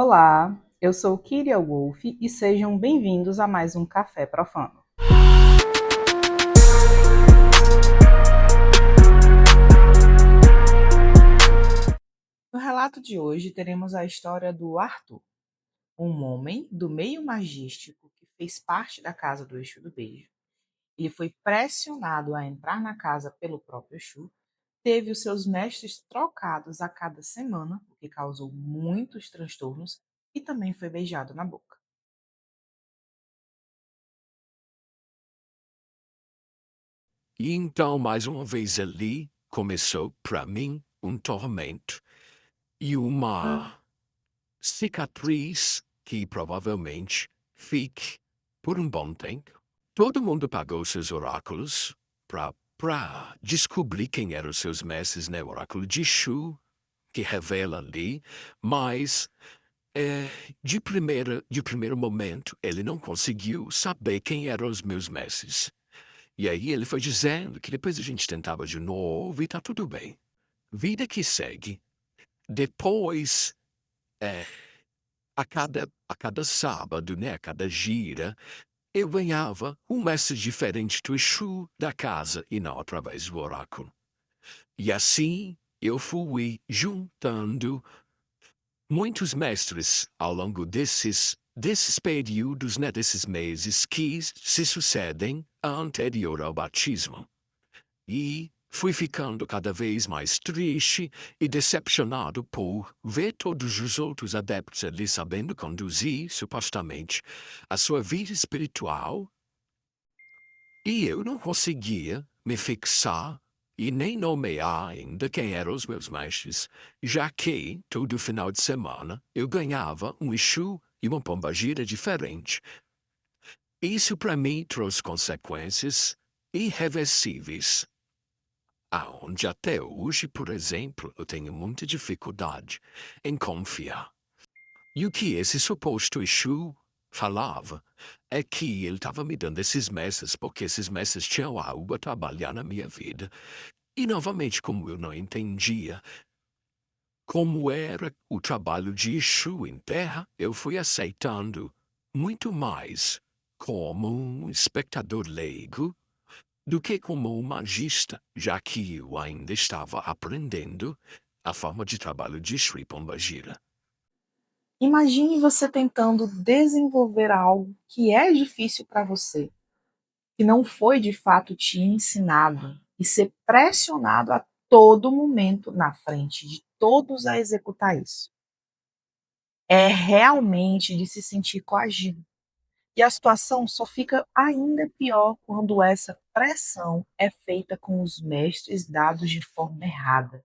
Olá, eu sou Kyria Wolf e sejam bem-vindos a mais um Café Profano. No relato de hoje teremos a história do Arthur, um homem do meio magístico que fez parte da casa do Exu do Beijo. Ele foi pressionado a entrar na casa pelo próprio Exu, teve os seus mestres trocados a cada semana, o que causou muitos transtornos, e também foi beijado na boca. E então, mais uma vez ali, começou para mim um tormento e uma cicatriz que provavelmente fique por um bom tempo. Todo mundo pagou seus oráculos para descobrir quem eram os seus mestres, né? O oráculo de Shu, que revela ali, mas de primeiro momento ele não conseguiu saber quem eram os meus mestres. E aí ele foi dizendo que depois a gente tentava de novo e tá tudo bem. Vida que segue. Depois, a cada sábado, né, a cada gira, eu ganhava um mestre diferente do Exu da casa e não através do oráculo. E assim eu fui juntando muitos mestres ao longo desses períodos, né, desses meses que se sucedem anterior ao batismo. E fui ficando cada vez mais triste e decepcionado por ver todos os outros adeptos ali sabendo conduzir, supostamente, a sua vida espiritual, e eu não conseguia me fixar e nem nomear ainda quem eram os meus mestres, já que, todo final de semana, eu ganhava um Exu e uma pombagira diferente. Isso para mim trouxe consequências irreversíveis, aonde até hoje, por exemplo, eu tenho muita dificuldade em confiar. E o que esse suposto Exu falava é que ele estava me dando esses mestres porque esses mestres tinham algo a trabalhar na minha vida. E novamente, como eu não entendia como era o trabalho de Exu em terra, eu fui aceitando muito mais como um espectador leigo do que como um magista, já que eu ainda estava aprendendo a forma de trabalho de Sri Pombagira. Imagine você tentando desenvolver algo que é difícil para você, que não foi de fato te ensinado, e ser pressionado a todo momento na frente de todos a executar isso. É realmente de se sentir coagido. E a situação só fica ainda pior quando essa pressão é feita com os mestres dados de forma errada.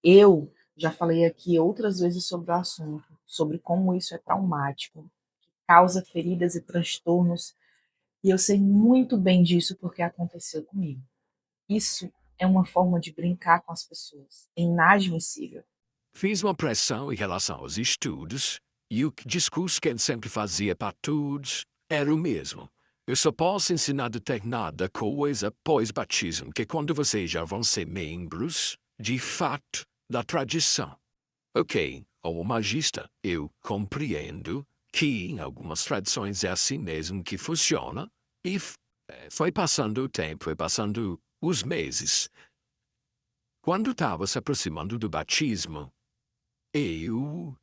Eu já falei aqui outras vezes sobre o assunto, sobre como isso é traumático, causa feridas e transtornos, e eu sei muito bem disso porque aconteceu comigo. Isso é uma forma de brincar com as pessoas, é inadmissível. Fiz uma pressão em relação aos estudos, e o discurso que ele sempre fazia para todos era o mesmo. Eu só posso ensinar determinada coisa pós-batismo, que quando vocês já vão ser membros, de fato, da tradição. Ok, como magista, eu compreendo que em algumas tradições é assim mesmo que funciona, e foi passando o tempo, foi passando os meses. Quando estava se aproximando do batismo, eu,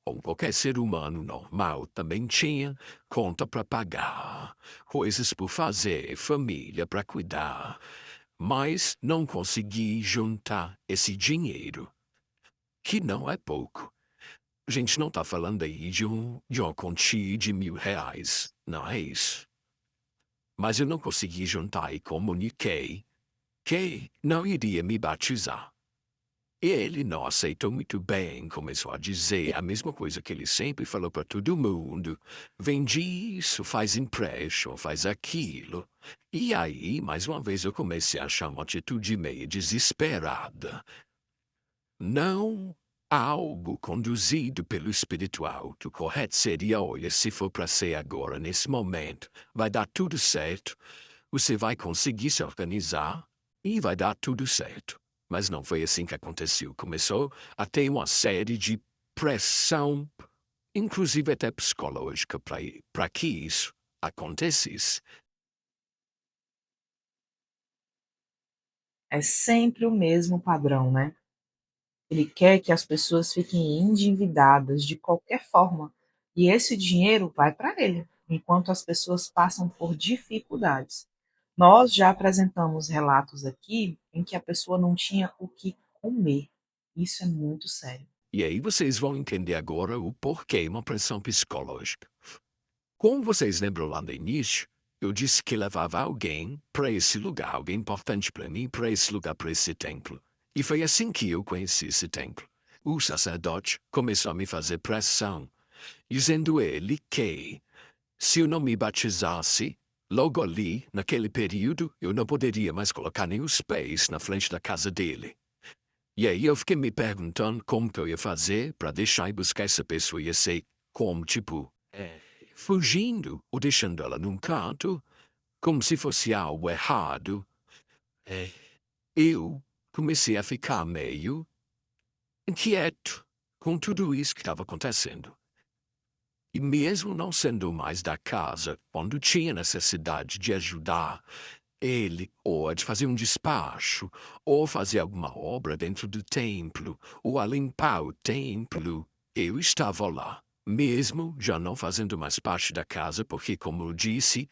ou qualquer ser humano normal, também tinha conta para pagar, coisas por fazer, família para cuidar, mas não consegui juntar esse dinheiro, que não é pouco. A gente não está falando aí de uma quantia de R$ 1.000, não é isso. Mas eu não consegui juntar e comuniquei que não iria me batizar. Ele não aceitou muito bem, começou a dizer a mesma coisa que ele sempre falou para todo mundo. Vende isso, faz empréstimo, faz aquilo. E aí, mais uma vez, eu comecei a achar uma atitude meio desesperada. Não algo conduzido pelo espiritual. O correto seria, olha, se for para ser agora, nesse momento, vai dar tudo certo, você vai conseguir se organizar e vai dar tudo certo. Mas não foi assim que aconteceu. Começou a ter uma série de pressão, inclusive até psicológica, para que isso acontecesse. É sempre o mesmo padrão, né? Ele quer que as pessoas fiquem endividadas de qualquer forma, e esse dinheiro vai para ele, enquanto as pessoas passam por dificuldades. Nós já apresentamos relatos aqui em que a pessoa não tinha o que comer. Isso é muito sério. E aí vocês vão entender agora o porquê uma pressão psicológica. Como vocês lembram lá no início, eu disse que levava alguém para esse lugar, alguém importante para mim, para esse lugar, para esse templo. E foi assim que eu conheci esse templo. O sacerdote começou a me fazer pressão, dizendo ele que, se eu não me batizasse, logo ali, naquele período, eu não poderia mais colocar nem os pés na frente da casa dele. E aí eu fiquei me perguntando como que eu ia fazer para deixar e buscar essa pessoa. Ia ser como, tipo, fugindo ou deixando ela num canto, como se fosse algo errado. É, eu comecei a ficar meio inquieto com tudo isso que estava acontecendo. E mesmo não sendo mais da casa, quando tinha necessidade de ajudar ele, ou de fazer um despacho, ou fazer alguma obra dentro do templo, ou a limpar o templo, eu estava lá. Mesmo já não fazendo mais parte da casa, porque, como eu disse,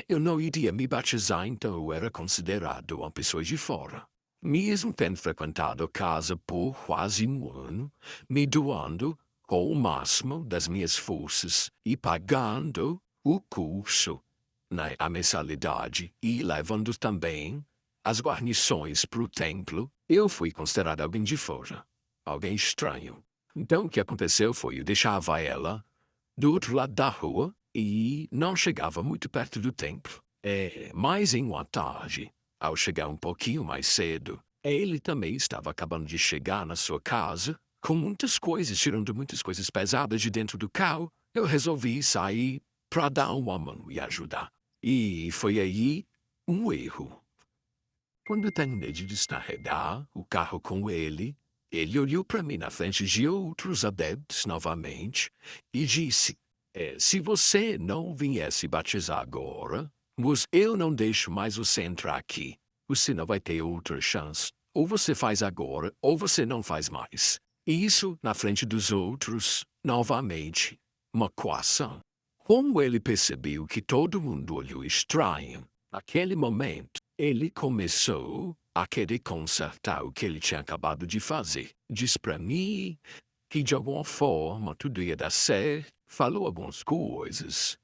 eu não iria me batizar, então eu era considerado uma pessoa de fora. Mesmo tendo frequentado a casa por quase um ano, me doando com o máximo das minhas forças e pagando o curso, né, a mensalidade e levando também as guarnições para o templo, eu fui considerado alguém de fora, alguém estranho. Então o que aconteceu foi eu deixava ela do outro lado da rua e não chegava muito perto do templo. Mas em uma tarde, ao chegar um pouquinho mais cedo, ele também estava acabando de chegar na sua casa, com muitas coisas, tirando muitas coisas pesadas de dentro do carro. Eu resolvi sair para dar uma mão e ajudar. E foi aí um erro. Quando eu terminei de descarregar o carro com ele olhou para mim na frente de outros adeptos novamente e disse: se você não viesse batizar agora, eu não deixo mais você entrar aqui. Você não vai ter outra chance. Ou você faz agora, ou você não faz mais. E isso na frente dos outros, novamente, uma coação. Como ele percebeu que todo mundo olhou estranho, naquele momento, ele começou a querer consertar o que ele tinha acabado de fazer. Diz para mim que de alguma forma tudo ia dar certo, falou algumas coisas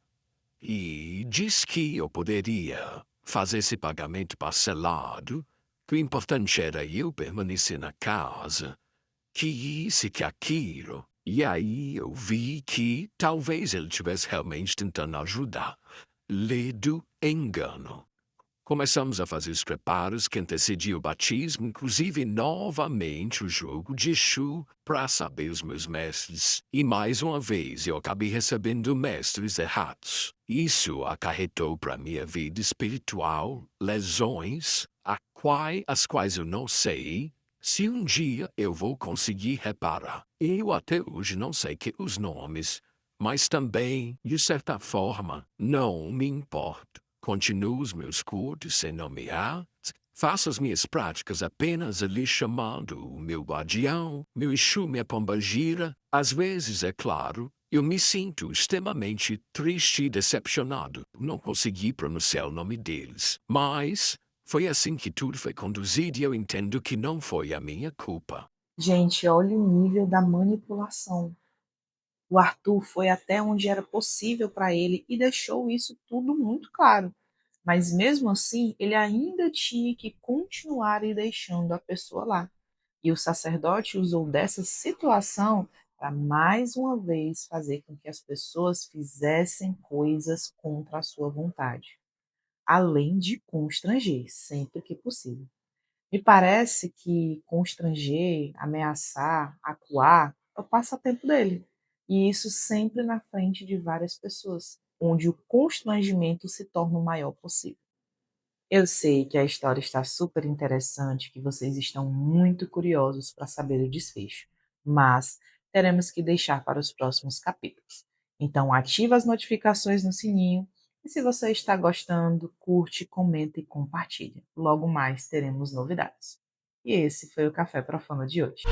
e disse que eu poderia fazer esse pagamento parcelado, que o importante era eu permanecer na casa, que isso e que aquilo. E aí eu vi que talvez ele estivesse realmente tentando ajudar. Ledo engano. Começamos a fazer os preparos que antecediam o batismo, inclusive novamente o jogo de Exu para saber os meus mestres. E mais uma vez eu acabei recebendo mestres errados. Isso acarretou para minha vida espiritual lesões, as quais eu não sei se um dia eu vou conseguir reparar. Eu até hoje não sei que os nomes, mas também, de certa forma, não me importo. Continuo os meus cultos sem nomear, faço as minhas práticas apenas ali chamando o meu guardião, meu Exu, minha pombagira. Às vezes, é claro, eu me sinto extremamente triste e decepcionado. Não consegui pronunciar o nome deles. Mas foi assim que tudo foi conduzido e eu entendo que não foi a minha culpa. Gente, olha o nível da manipulação. O Arthur foi até onde era possível para ele e deixou isso tudo muito claro. Mas mesmo assim, ele ainda tinha que continuar e deixando a pessoa lá. E o sacerdote usou dessa situação para mais uma vez fazer com que as pessoas fizessem coisas contra a sua vontade, além de constranger sempre que possível. Me parece que constranger, ameaçar, acuar é o passatempo dele. E isso sempre na frente de várias pessoas, onde o constrangimento se torna o maior possível. Eu sei que a história está super interessante, que vocês estão muito curiosos para saber o desfecho, mas teremos que deixar para os próximos capítulos. Então, ativa as notificações no sininho e se você está gostando, curte, comenta e compartilha. Logo mais teremos novidades. E esse foi o Café Profano de hoje.